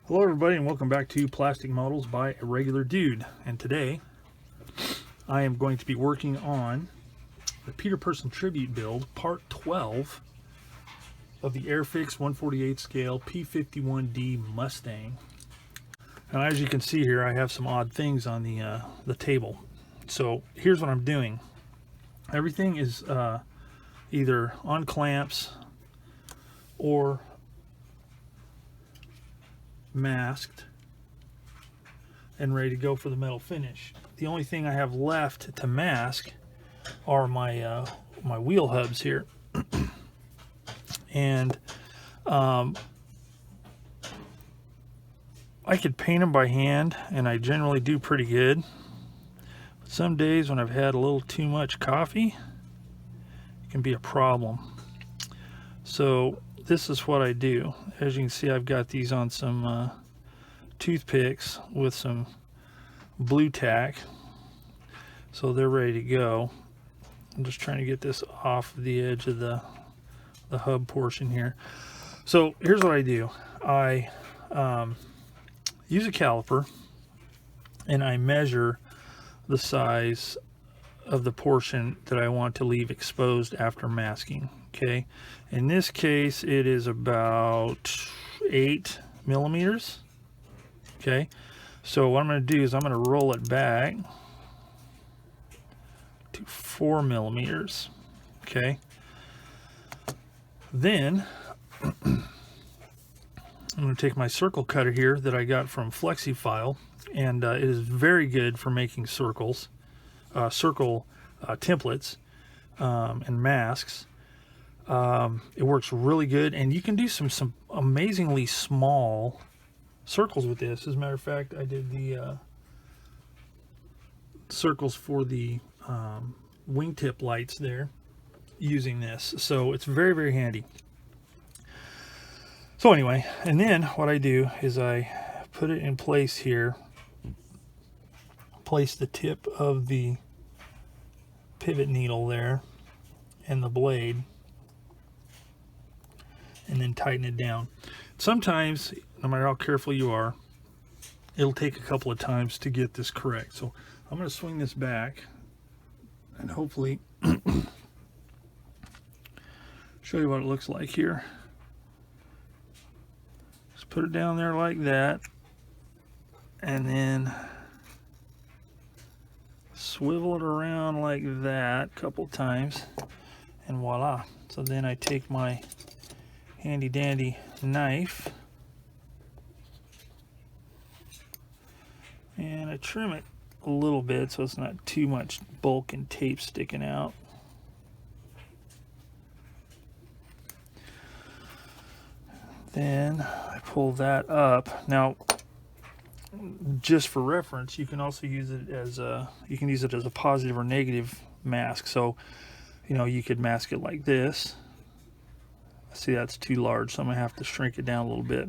Hello everybody and welcome back to Plastic Models by a Regular Dude. And today I am going to be working on the Peter Persson tribute build, part 12 of the Airfix 148 scale P51D Mustang. And as you can see here, I have some odd things on the table. So here's what I'm doing. Everything is either on clamps or masked and ready to go for the metal finish. The only thing I have left to mask are my my wheel hubs here. And I could paint them by hand, and I generally do pretty good. But some days when I've had a little too much coffee, it can be a problem. So this is what I do. As you can see, I've got these on some toothpicks with some blue tack, so they're ready to go. I'm just trying to get this off the edge of the hub portion here. So here's what I do. I use a caliper and I measure the size of the portion that I want to leave exposed after masking. Okay, in this case it is about 8 millimeters. Okay, so what I'm going to do is I'm going to roll it back to 4 millimeters. Okay, then I'm going to take my circle cutter here that I got from FlexiFile, and it is very good for making circles, circle templates and masks. It works really good, and you can do some amazingly small circles with this. As a matter of fact, I did the circles for the wingtip lights there using this, so it's very handy. So anyway, and then what I do is I put it in place here, place the tip of the pivot needle there and the blade, and then tighten it down. Sometimes, no matter how careful you are, it'll take a couple of times to get this correct. So I'm going to swing this back and hopefully show you what it looks like here. Just put it down there like that, and then swivel it around like that a couple times, and voila. So then I take my handy dandy knife and I trim it a little bit so it's not too much bulk and tape sticking out. Then I pull that up. Now, just for reference, you can also use it as a positive or negative mask. So, you know, you could mask it like this. See, that's too large, so I'm gonna have to shrink it down a little bit.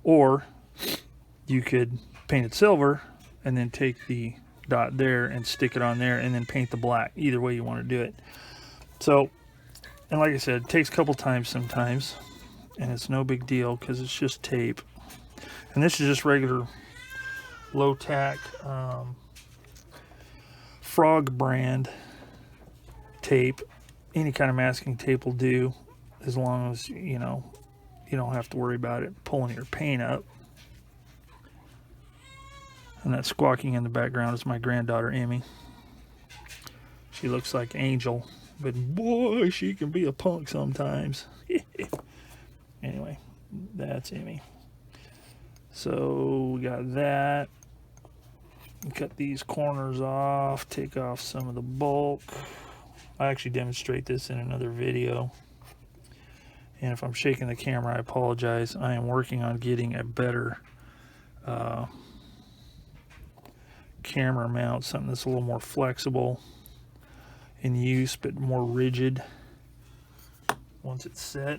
Or you could paint it silver and then take the dot there and stick it on there and then paint the black. Either way you want to do it. So, and like I said, it takes a couple times sometimes, and it's no big deal because it's just tape. And this is just regular low tack Frog brand tape. Any kind of masking tape will do, as long as you know you don't have to worry about it pulling your paint up. And that squawking in the background is my granddaughter Emmy. She looks like Angel, but boy, she can be a punk sometimes. Anyway, that's Emmy. So we got that. Cut these corners off, take off some of the bulk. I actually demonstrate this in another video. And if I'm shaking the camera, I apologize. I am working on getting a better camera mount, something that's a little more flexible in use, but more rigid once it's set.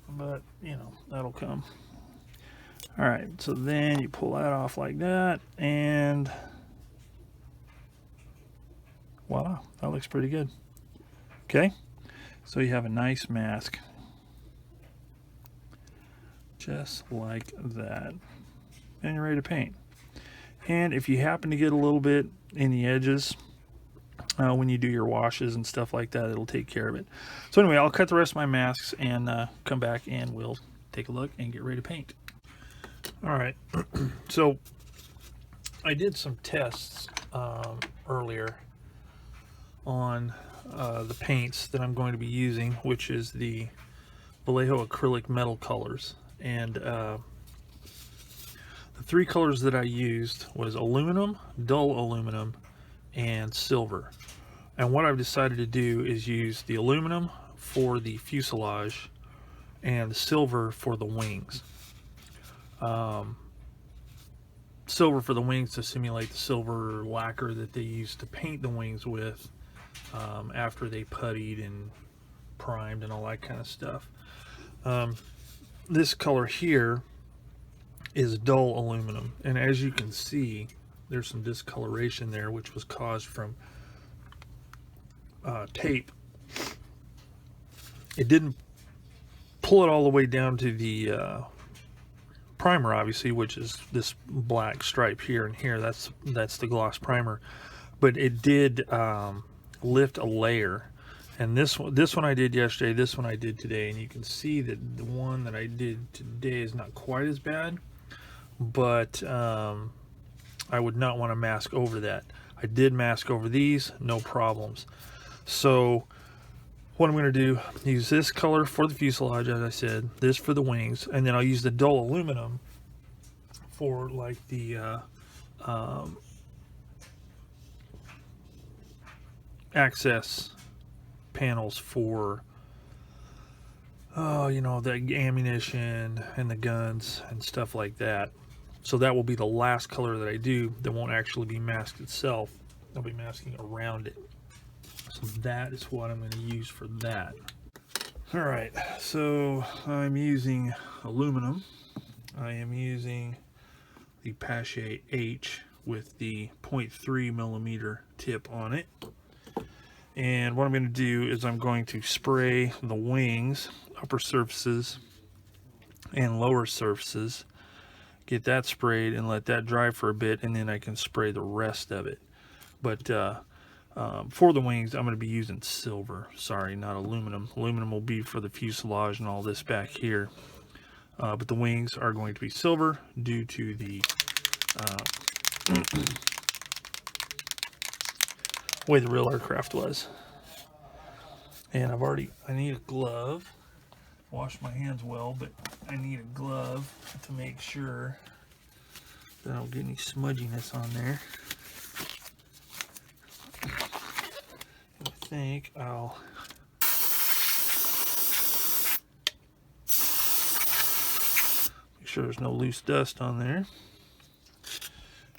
But, you know, that'll come. All right, so then you pull that off like that, and voila, that looks pretty good. Okay, so you have a nice mask. just like that. And you're ready to paint. And if you happen to get a little bit in the edges, when you do your washes and stuff like that, it'll take care of it. So anyway, I'll cut the rest of my masks and come back and we'll take a look and get ready to paint. All right, so I did some tests earlier on the paints that I'm going to be using, which is the Vallejo acrylic metal colors. And the three colors that I used was aluminum, dull aluminum, and silver. And what I've decided to do is use the aluminum for the fuselage and the silver for the wings. Silver for the wings to simulate the silver lacquer that they used to paint the wings with after they puttied and primed and all that kind of stuff. This color here is dull aluminum, and as you can see, there's some discoloration there, which was caused from tape. It didn't pull it all the way down to the primer, obviously, which is this black stripe here and here. That's the gloss primer, but it did lift a layer. And this one I did yesterday, this one I did today, and you can see that the one that I did today is not quite as bad, but I would not want to mask over that. I did mask over these, no problems. So what I'm going to do, use this color for the fuselage, as I said, this for the wings, and then I'll use the dull aluminum for like the access panels for you know, the ammunition and the guns and stuff like that. So that will be the last color that I do. That won't actually be masked itself. I'll be masking around it. So that is what I'm going to use for that. All right, so I'm using aluminum. I am using the Pache H with the 0.3 millimeter tip on it. And what I'm going to do is I'm going to spray the wings, upper surfaces and lower surfaces, get that sprayed and let that dry for a bit, and then I can spray the rest of it. But for the wings, I'm going to be using silver. Sorry, not aluminum. Aluminum will be for the fuselage and all this back here. But the wings are going to be silver due to the way the real aircraft was. And I need a glove. Wash my hands well, but I need a glove to make sure that I don't get any smudginess on there. And I think I'll make sure there's no loose dust on there.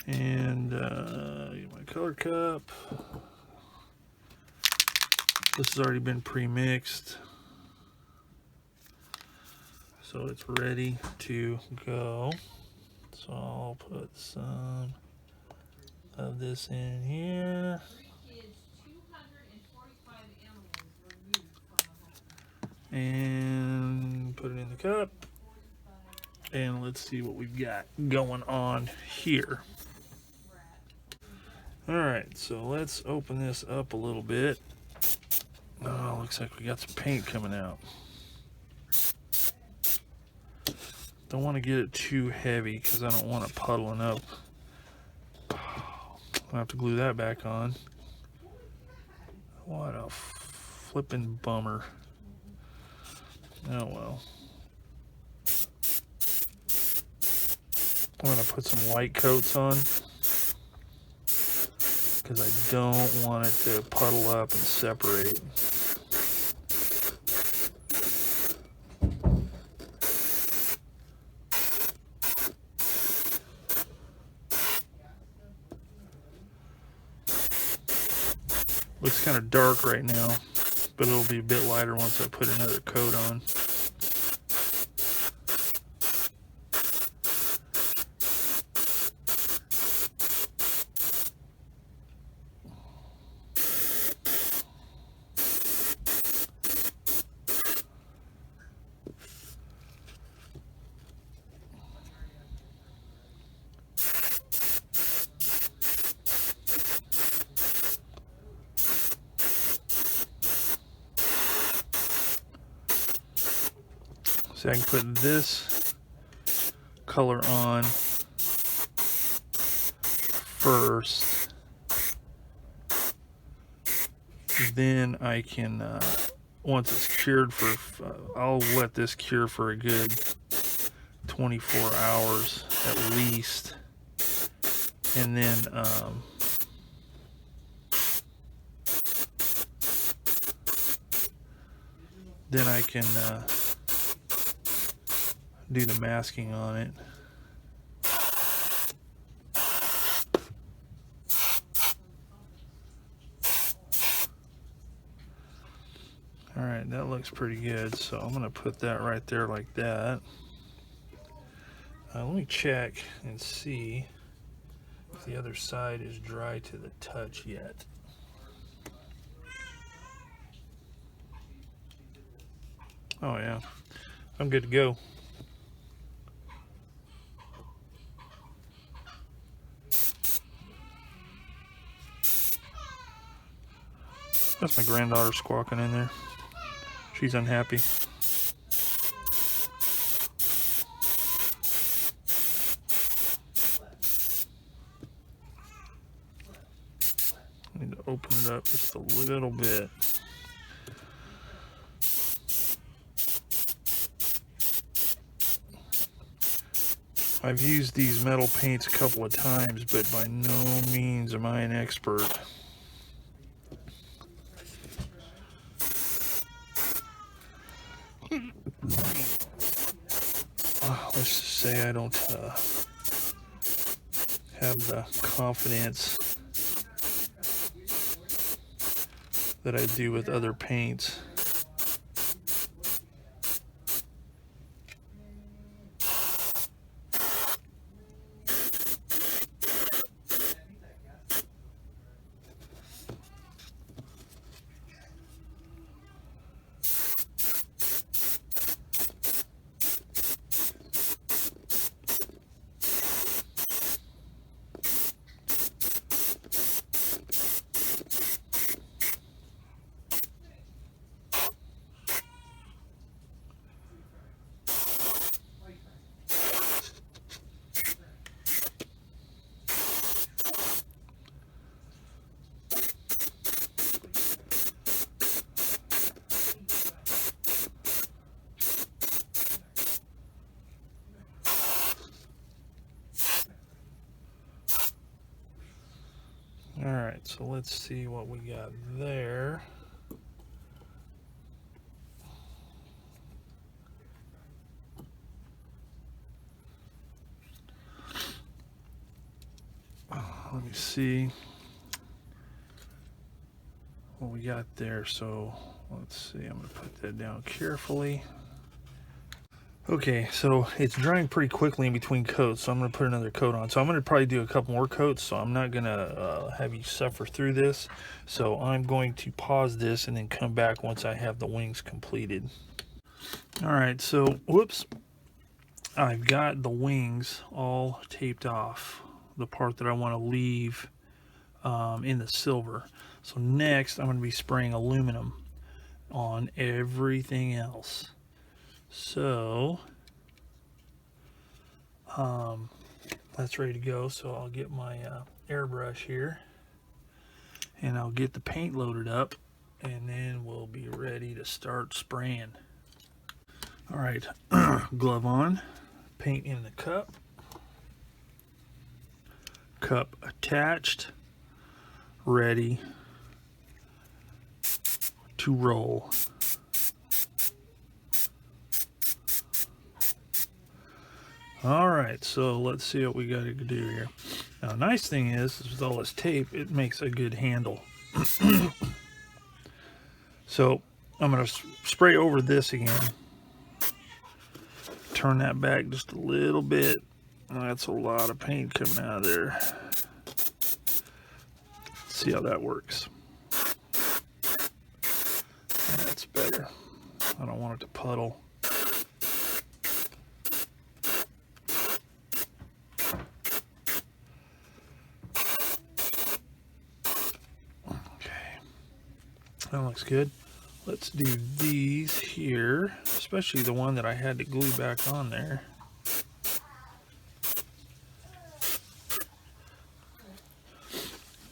And get my color cup. This has already been pre-mixed, so it's ready to go. So I'll put some of this in here. And put it in the cup. And let's see what we've got going on here. Alright, so let's open this up a little bit. Oh, looks like we got some paint coming out. Don't want to get it too heavy because I don't want it puddling up. I'll have to glue that back on. What a flippin' bummer. Oh well. I'm going to put some white coats on because I don't want it to puddle up and separate. Looks kind of dark right now, but it'll be a bit lighter once I put another coat on. So I can put this color on first, then I can, once it's cured for, I'll let this cure for a good 24 hours at least, and then I can do the masking on it. All right, that looks pretty good, so I'm gonna put that right there like that. Let me check and see if the other side is dry to the touch yet. Oh yeah, I'm good to go. That's my granddaughter squawking in there. She's unhappy. I need to open it up just a little bit. I've used these metal paints a couple of times, but by no means am I an expert. Let's just say I don't have the confidence that I do with other paints. All right, so let's see what we got there. Let me see what we got there. So let's see, I'm gonna put that down carefully. Okay, so it's drying pretty quickly in between coats, so I'm going to put another coat on. So I'm going to probably do a couple more coats, so I'm not going to have you suffer through this. So I'm going to pause this and then come back once I have the wings completed. All right, so whoops, I've got the wings all taped off, the part that I want to leave in the silver. So next I'm going to be spraying aluminum on everything else. So that's ready to go. So I'll get my airbrush here and I'll get the paint loaded up, and then we'll be ready to start spraying. All right, glove on, paint in the cup, cup attached, ready to roll. All right, so let's see what we got to do here. Now, the nice thing is with all this tape, it makes a good handle. So I'm going to spray over this again. Turn that back just a little bit. That's a lot of paint coming out of there. Let's see how that works. That's better. I don't want it to puddle. That looks good. Let's do these here, especially the one that I had to glue back on there.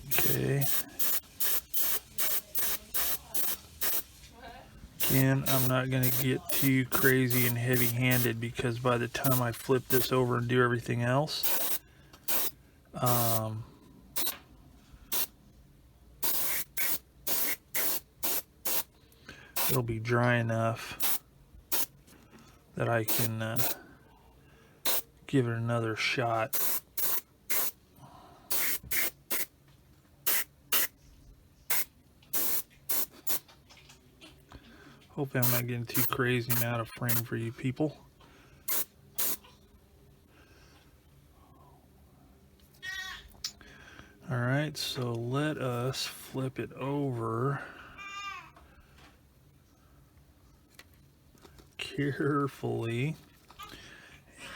Okay. Again, I'm not going to get too crazy and heavy-handed because by the time I flip this over and do everything else, it'll be dry enough that I can give it another shot. Hopefully I'm not getting too crazy and out of frame for you people. Alright, so let us flip it over carefully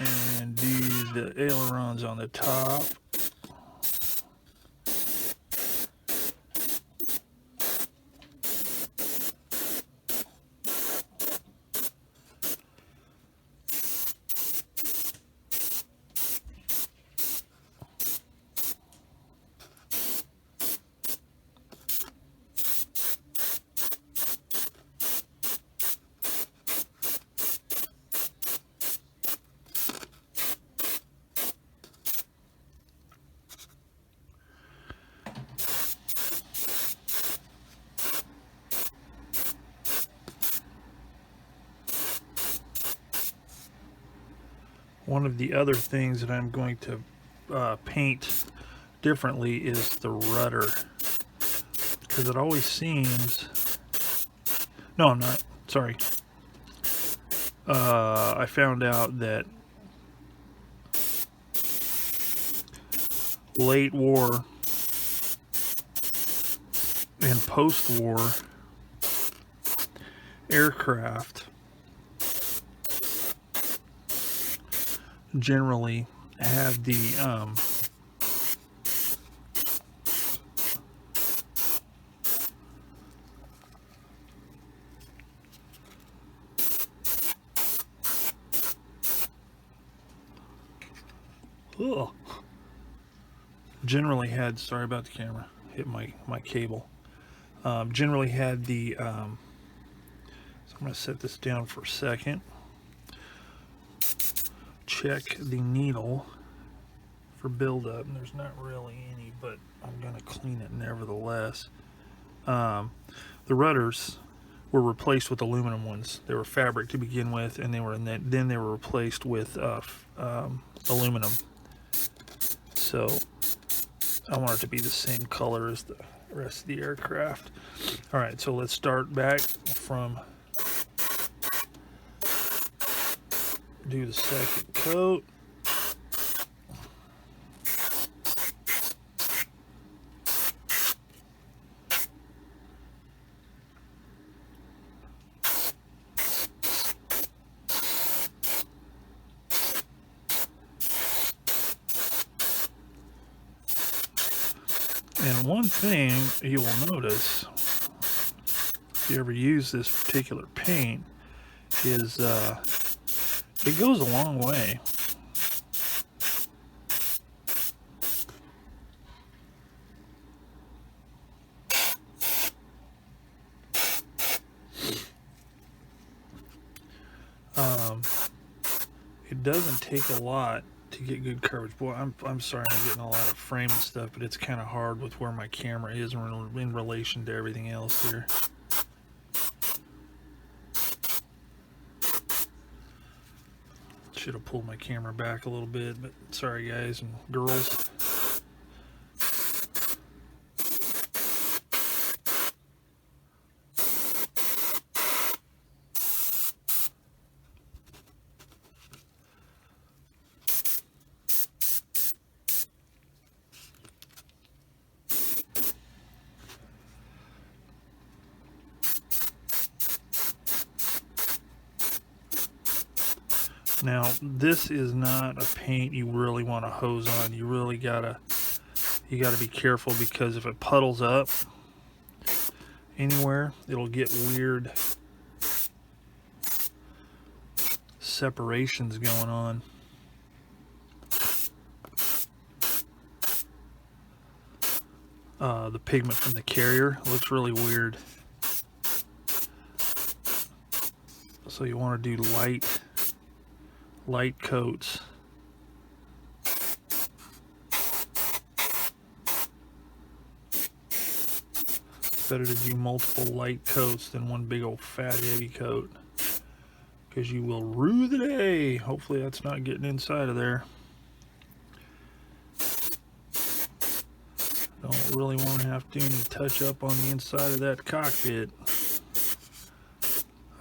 and do the ailerons on the top. One of the other things that I'm going to paint differently is the rudder, because it always seems... No, I'm not. Sorry. I found out that late war and post-war aircraft generally have the generally had, sorry about the camera, hit my cable, generally had the so I'm going to set this down for a second. Check the needle for buildup, and there's not really any, but I'm going to clean it nevertheless. The rudders were replaced with aluminum ones. They were fabric to begin with, and then they were replaced with aluminum. So I want it to be the same color as the rest of the aircraft. All right, so let's start back from, do the second coat. And one thing you will notice, if you ever use this particular paint, is it goes a long way. It doesn't take a lot to get good coverage. Boy, I'm sorry I'm getting a lot of frame and stuff, but it's kind of hard with where my camera is in relation to everything else here. Should have pulled my camera back a little bit, but sorry guys and girls. Now, this is not a paint you really want to hose on. You really gotta be careful, because if it puddles up, anywhere, it'll get weird separations going on. The pigment from the carrier looks really weird. So you want to do light coats. It's better to do multiple light coats than one big old fat heavy coat, because you will rue the day. Hopefully that's not getting inside of there. Don't really want to have to do any touch up on the inside of that cockpit.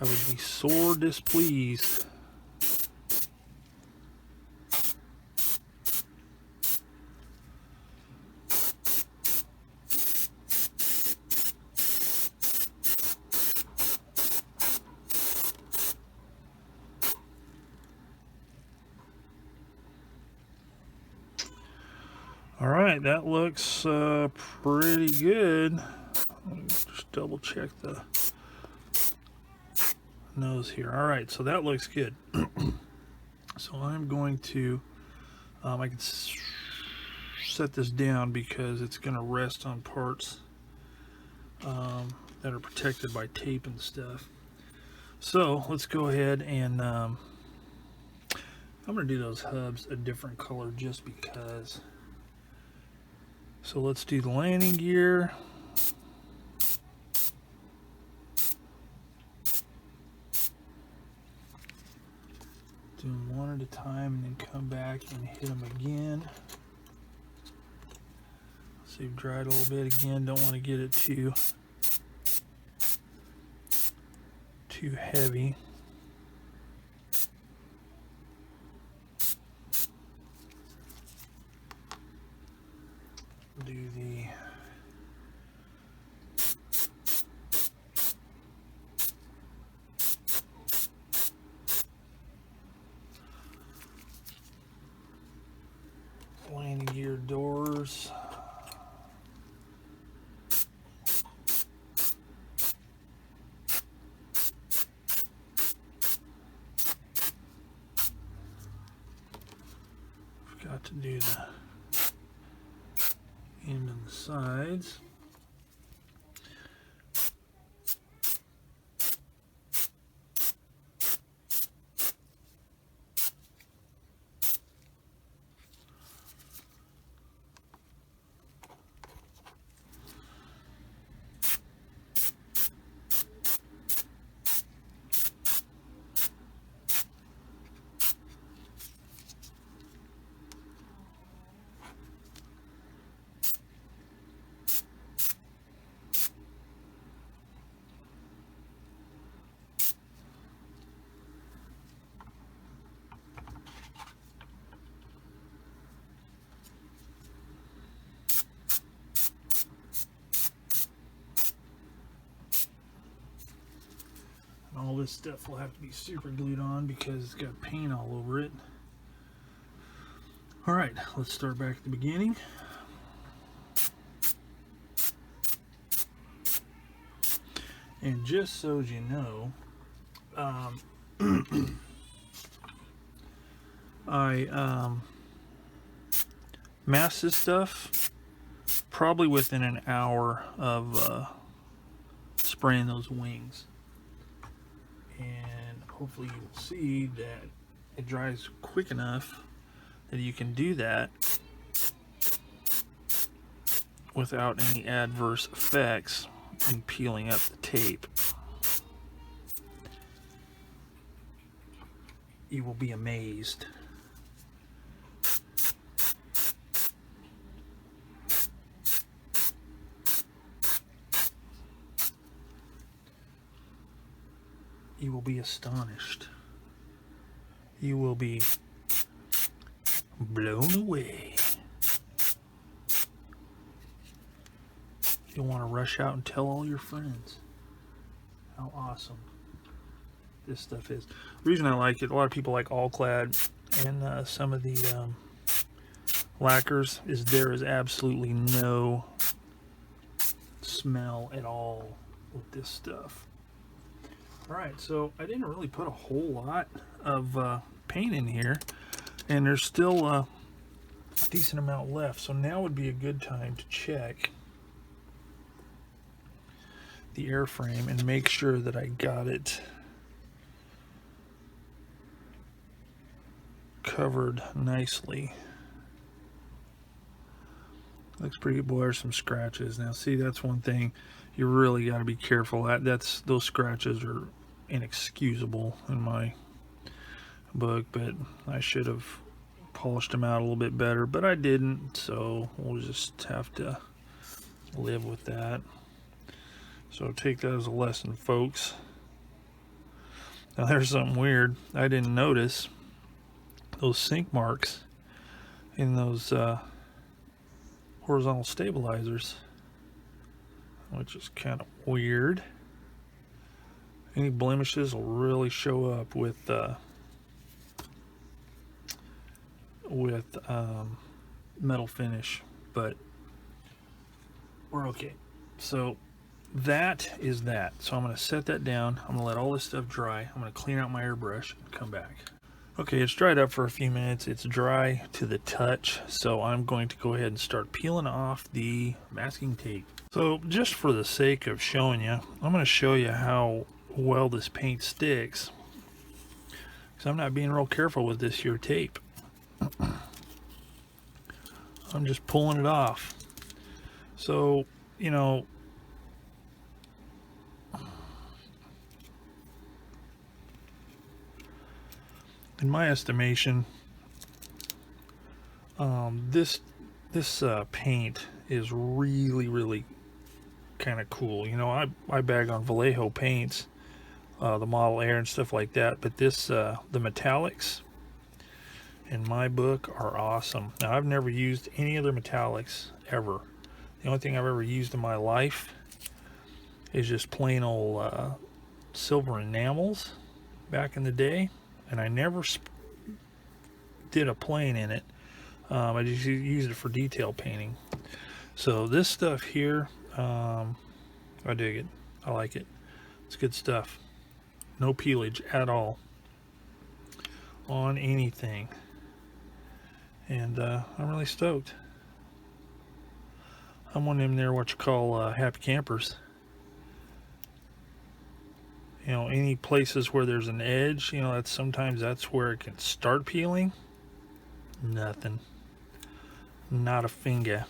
I would be sore displeased. All right, that looks pretty good. Let me just double check the nose here. All right, so that looks good. So I'm going to, I can set this down because it's going to rest on parts that are protected by tape and stuff. So let's go ahead and I'm going to do those hubs a different color just because. So let's do the landing gear. Do them one at a time and then come back and hit them again. So you've dried a little bit again. Don't want to get it too heavy. Do the landing gear doors. Forgot to do the end and the sides. All this stuff will have to be super glued on because it's got paint all over it. All right, let's start back at the beginning. And just so you know, I masked this stuff probably within an hour of spraying those wings. And hopefully you will see that it dries quick enough that you can do that without any adverse effects in peeling up the tape. You will be amazed. You will be astonished. You will be blown away. You'll want to rush out and tell all your friends how awesome this stuff is. The reason I like it, a lot of people like All-Clad and some of the lacquers, is there is absolutely no smell at all with this stuff. Alright, so I didn't really put a whole lot of paint in here, and there's still a decent amount left, so now would be a good time to check the airframe and make sure that I got it covered nicely. Looks pretty good. Boy, there's some scratches. Now see, that's one thing you really got to be careful at. Those scratches are inexcusable in my book, but I should have polished them out a little bit better, but I didn't, so we'll just have to live with that. So take that as a lesson, folks. Now there's something weird. I didn't notice those sink marks in those horizontal stabilizers, which is kind of weird. Any blemishes will really show up with metal finish, but we're okay. So that is that. So I'm going to set that down. I'm going to let all this stuff dry. I'm going to clean out my airbrush and come back. Okay, it's dried up for a few minutes. It's dry to the touch, so I'm going to go ahead and start peeling off the masking tape. So just for the sake of showing you, I'm going to show you how well this paint sticks, because I'm not being real careful with this here tape. I'm just pulling it off. So, you know, in my estimation, this paint is really kind of cool. You know, I bag on Vallejo paints, the Model Air and stuff like that, but this the metallics in my book are awesome. Now I've never used any other metallics ever. The only thing I've ever used in my life is just plain old silver enamels back in the day, and I never did a plane in it. I just used it for detail painting. So this stuff here, I dig it. I like it. It's good stuff. No peelage at all on anything, and I'm really stoked. I'm one of them there what you call happy campers. You know, any places where there's an edge, you know, sometimes that's where it can start peeling. Nothing. Not a finger.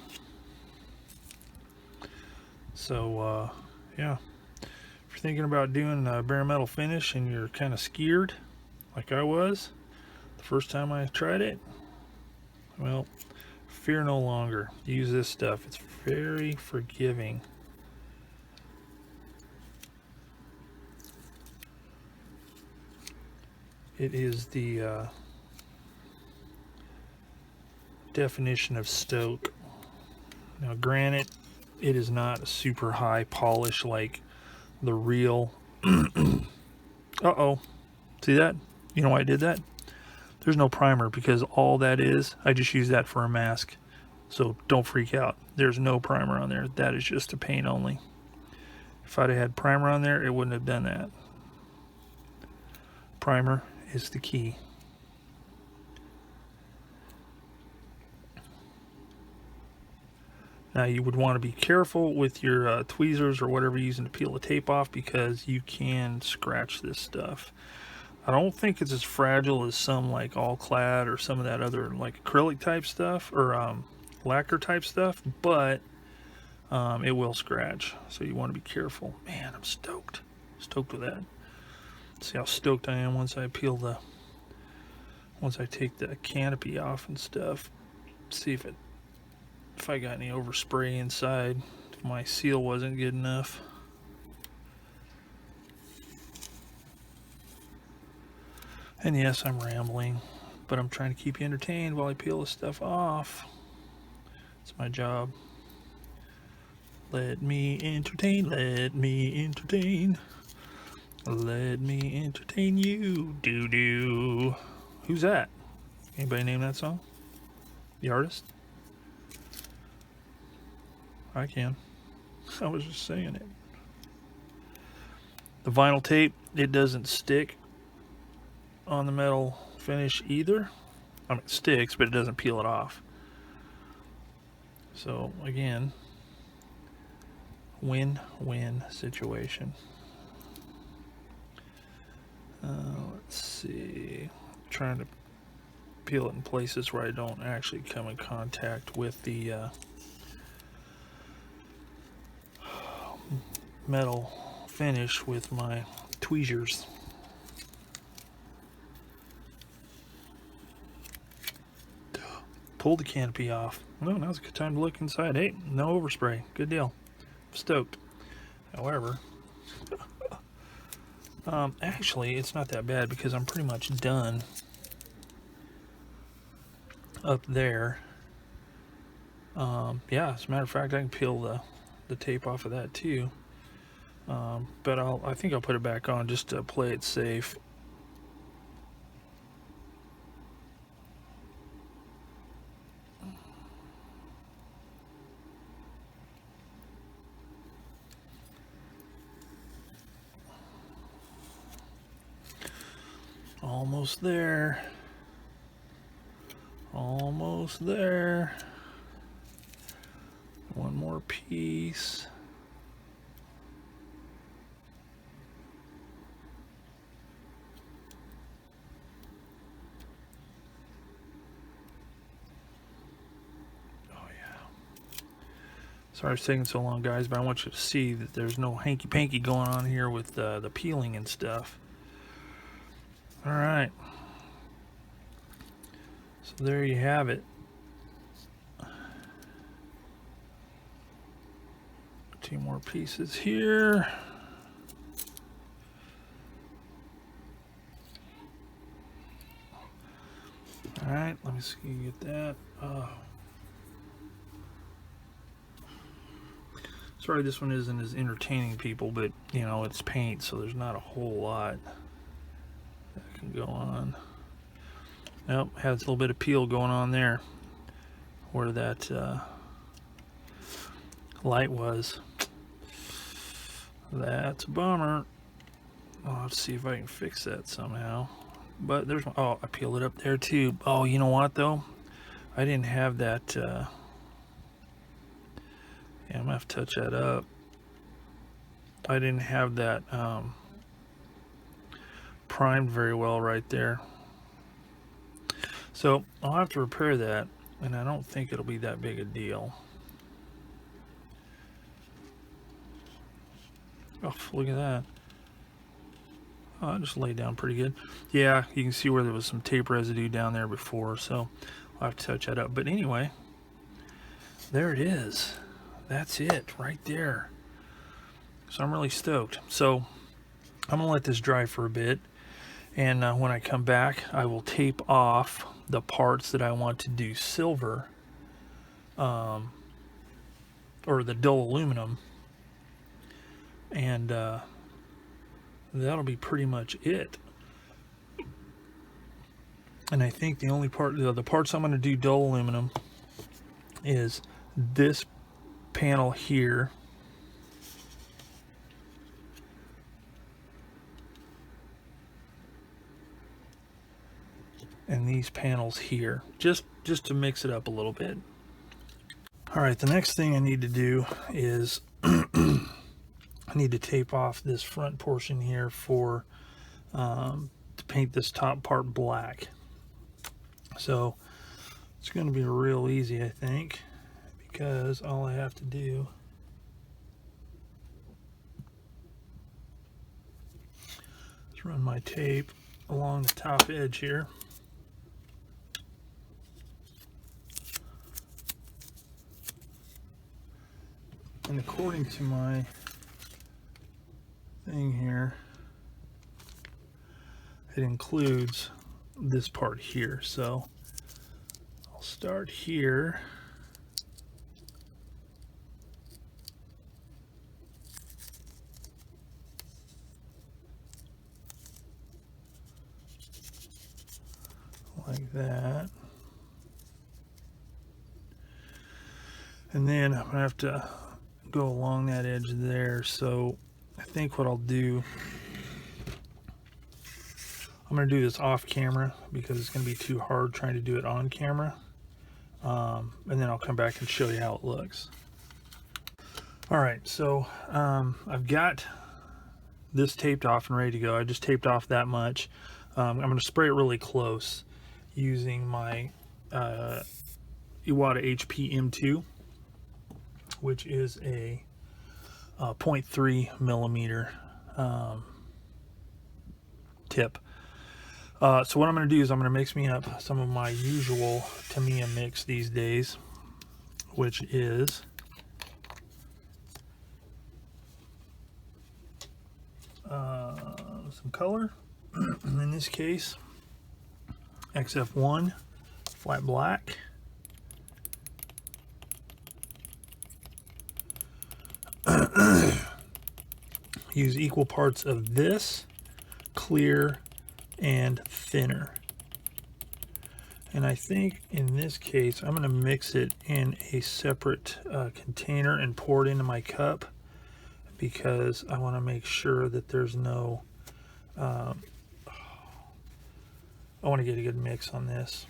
So, yeah. If you're thinking about doing a bare metal finish and you're kind of scared, like I was, the first time I tried it, well, fear no longer. Use this stuff. It's very forgiving. It is the definition of stoke. Now granted, it is not a super high polish like the real uh-oh, see that? You know why I did that? There's no primer, because all that is, I just use that for a mask, so don't freak out. There's no primer on there. That is just a paint only. If I'd have had primer on there, it wouldn't have done that. Primer is the key. Now you would want to be careful with your tweezers or whatever you're using to peel the tape off, because you can scratch this stuff. I don't think it's as fragile as some like all clad or some of that other like acrylic type stuff or lacquer type stuff, but it will scratch, so you want to be careful. Man, I'm stoked with that. See how stoked I am once I take the canopy off and stuff. See if I got any overspray inside, if my seal wasn't good enough. And yes, I'm rambling, but I'm trying to keep you entertained while I peel this stuff off. It's my job. Let me entertain, let me entertain. Let me entertain you, doo-doo. Who's that? Anybody name that song? The artist? I can. I was just saying it. The vinyl tape, it doesn't stick on the metal finish either. I mean, it sticks, but it doesn't peel it off. So again, win-win situation. Let's see, trying to peel it in places where I don't actually come in contact with the metal finish with my tweezers. Pull the canopy off. Oh, now's a good time to look inside. Hey, no overspray. Good deal. Stoked. However, actually, it's not that bad because I'm pretty much done up there. Yeah, as a matter of fact, I can peel the tape off of that too. But I think I'll put it back on just to play it safe. Almost there. Almost there. One more piece. Oh yeah. Sorry it's taking so long, guys, but I want you to see that there's no hanky-panky going on here with the peeling and stuff. All right. So there you have it. Two more pieces here. All right, let me see you get that. Sorry this one isn't as entertaining, people, but you know, it's paint, so there's not a whole lot that can go on. Nope, has a little bit of peel going on there where that light was. That's a bummer. I'll have to see if I can fix that somehow. But there's, oh, I peeled it up there too. Oh, you know what though? I didn't have that, yeah, I'm gonna have to touch that up. I didn't have that primed very well right there. So I'll have to repair that, and I don't think it'll be that big a deal. Oh, look at that. Oh, I just laid down pretty good. Yeah, you can see where there was some tape residue down there before, so I'll have to touch that up. But anyway, there it is. That's it right there. So I'm really stoked. So I'm gonna let this dry for a bit, and when I come back, I will tape off the parts that I want to do silver, or the dull aluminum, and that'll be pretty much it. And I think the only part, the parts I'm going to do dull aluminum is this panel here, and these panels here, just to mix it up a little bit. All right, the next thing I need to do is I need to tape off this front portion here for to paint this top part black. So it's going to be real easy, I think, because all I have to do is run my tape along the top edge here. And according to my thing here, it includes this part here. So I'll start here. Like that. And then I'm gonna have to go along that edge there. So I think what I'll do I'm going to do this off camera because it's going to be too hard trying to do it on camera. And then I'll come back and show you how it looks. Alright, so I've got this taped off and ready to go. I just taped off that much. I'm going to spray it really close using my Iwata HP M2, which is a 0.3 millimeter tip. So what I'm going to do is I'm going to mix me up some of my usual Tamiya mix these days, which is some color. In this case, XF1 flat black, use equal parts of this clear and thinner, and I think in this case I'm going to mix it in a separate container and pour it into my cup, because I want to make sure that there's no I want to get a good mix on this.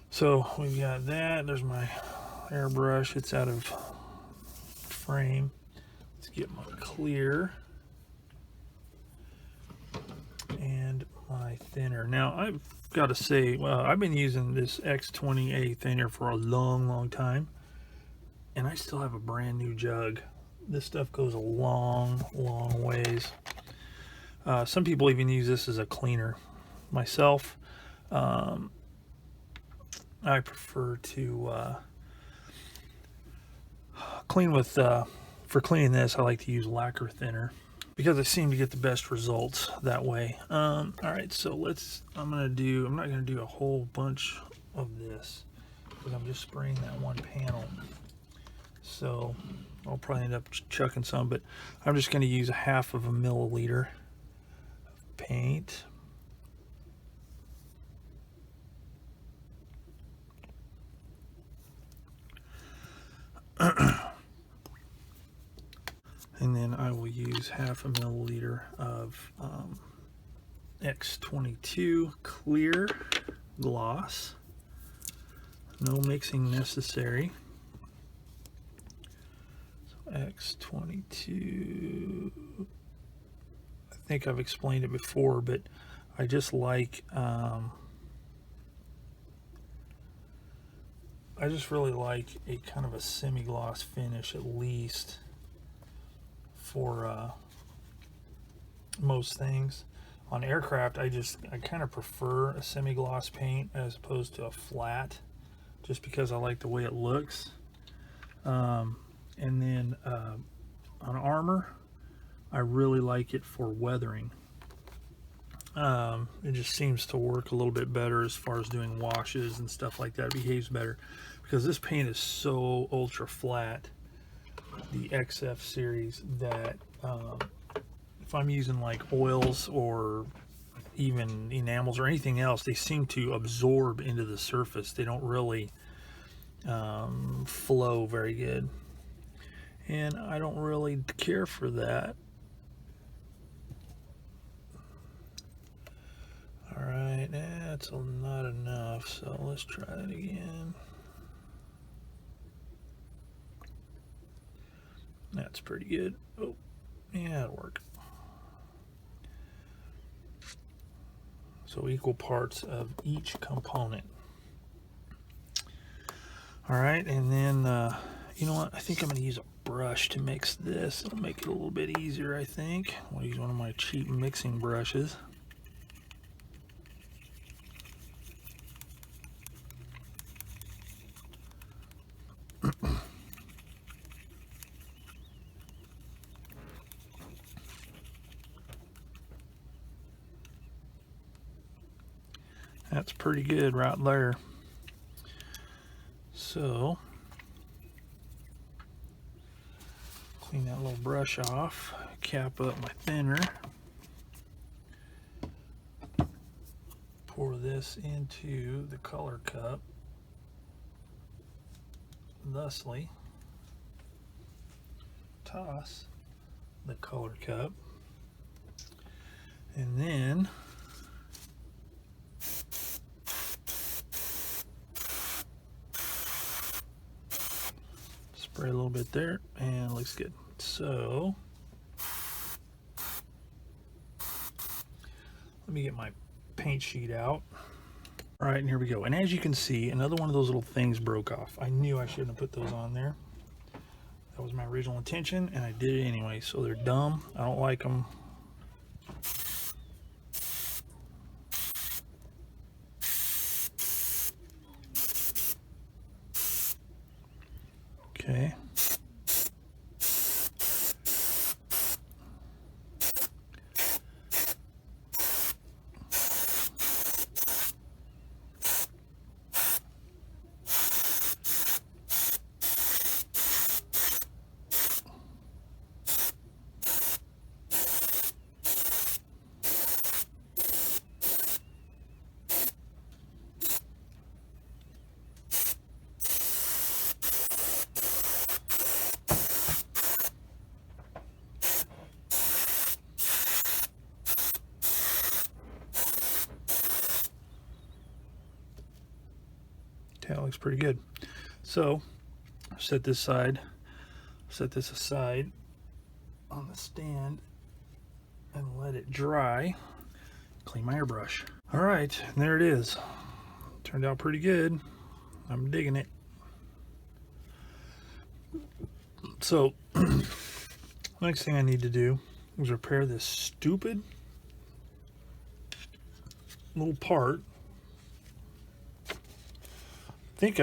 So we've got that. There's my airbrush. It's out of frame. Let's get my clear and my thinner. Now I've got to say, well, I've been using this X20A thinner for a long time, and I still have a brand new jug. This stuff goes a long ways. Some people even use this as a cleaner. Myself, I prefer to clean with, for cleaning this, I like to use lacquer thinner because I seem to get the best results that way. Alright, so I'm not going to do a whole bunch of this because I'm just spraying that one panel. So I'll probably end up chucking some, but I'm just going to use 1/2 milliliter of paint. And then I will use 1/2 milliliter of X22 clear gloss. No mixing necessary. X22, I think I've explained it before, but I just like I just really like a kind of a semi-gloss finish, at least for most things. On aircraft, I kind of prefer a semi-gloss paint as opposed to a flat, just because I like the way it looks. And then on armor, I really like it for weathering. It just seems to work a little bit better as far as doing washes and stuff like that. It behaves better because this paint is so ultra flat, the XF series, that if I'm using like oils or even enamels or anything else, they seem to absorb into the surface. They don't really flow very good. And I don't really care for that. Alright, that's not enough, so let's try it again. That's pretty good. Oh, yeah, it'll work. So equal parts of each component. Alright, and then, you know what? I think I'm going to use a brush to mix this. It'll make it a little bit easier, I think. I'll use one of my cheap mixing brushes. That's pretty good right there. So, clean that little brush off, cap up my thinner, pour this into the color cup, thusly toss the color cup And then spray a little bit there, and it looks good. So let me get my paint sheet out. All right, and here we go. And as you can see, another one of those little things broke off. I knew I shouldn't have put those on there. That was my original intention, and I did it anyway. So they're dumb. I don't like them. Okay. That looks pretty good. So set this aside on the stand and let it dry. Clean my airbrush. All right, and there it is. Turned out pretty good. I'm digging it. So next thing I need to do is repair this stupid little part. I think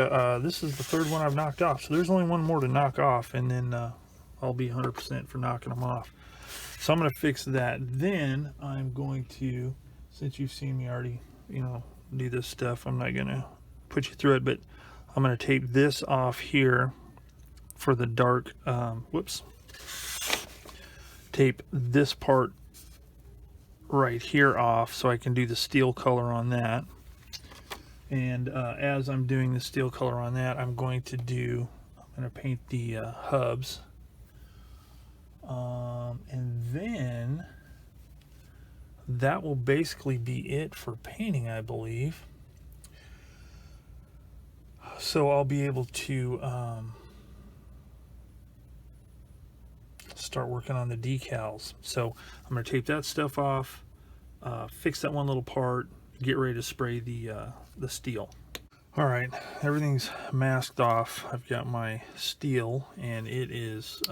this is the third one I've knocked off, so there's only one more to knock off, and then I'll be 100% for knocking them off. So I'm going to fix that. Then I'm going to, since you've seen me already, do this stuff, I'm not going to put you through it, but I'm going to tape this off here for the dark, tape this part right here off so I can do the steel color on that. And as I'm doing the steel color on that, I'm going to paint the hubs. And then that will basically be it for painting, I believe. So I'll be able to start working on the decals. So I'm going to tape that stuff off, fix that one little part, get ready to spray the steel. All right, everything's masked off. I've got my steel, and it is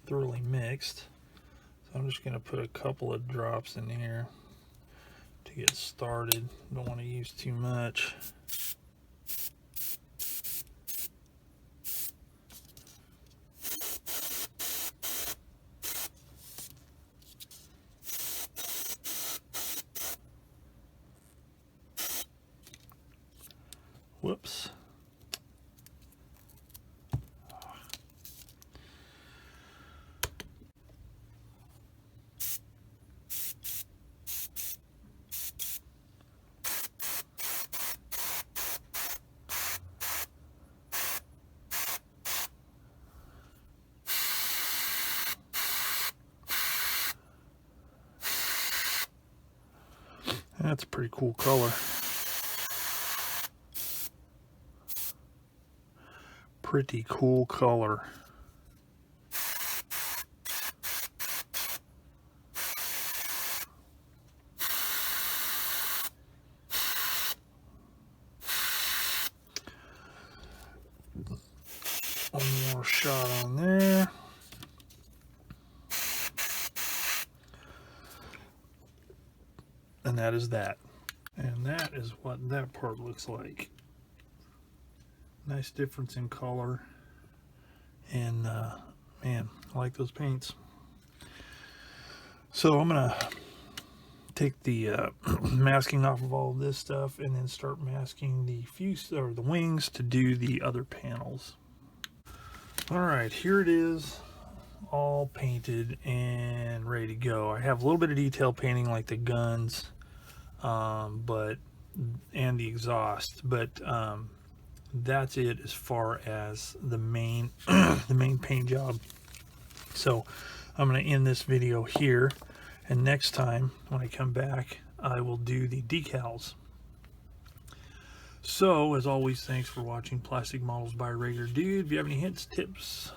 thoroughly mixed. So I'm just going to put a couple of drops in here to get started. Don't want to use too much. Whoops. That's a pretty cool color. Pretty cool color. One more shot on there. And that is that. And that is what that part looks like. Nice difference in color. And man, I like those paints. So I'm gonna take the masking off of all of this stuff and then start masking the the wings to do the other panels. All right, here it is, all painted and ready to go. I have a little bit of detail painting like the guns, and the exhaust, but that's it as far as the main the main paint job. So I'm going to end this video here, and next time when I come back I will do the decals. So as always, thanks for watching Plastic Models by a Regular Dude. If you have any hints, tips,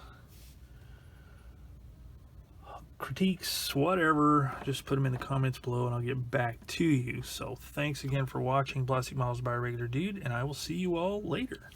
critiques, whatever, just put them in the comments below and I'll get back to you. So thanks again for watching Plastic Models by a Regular Dude, and I will see you all later.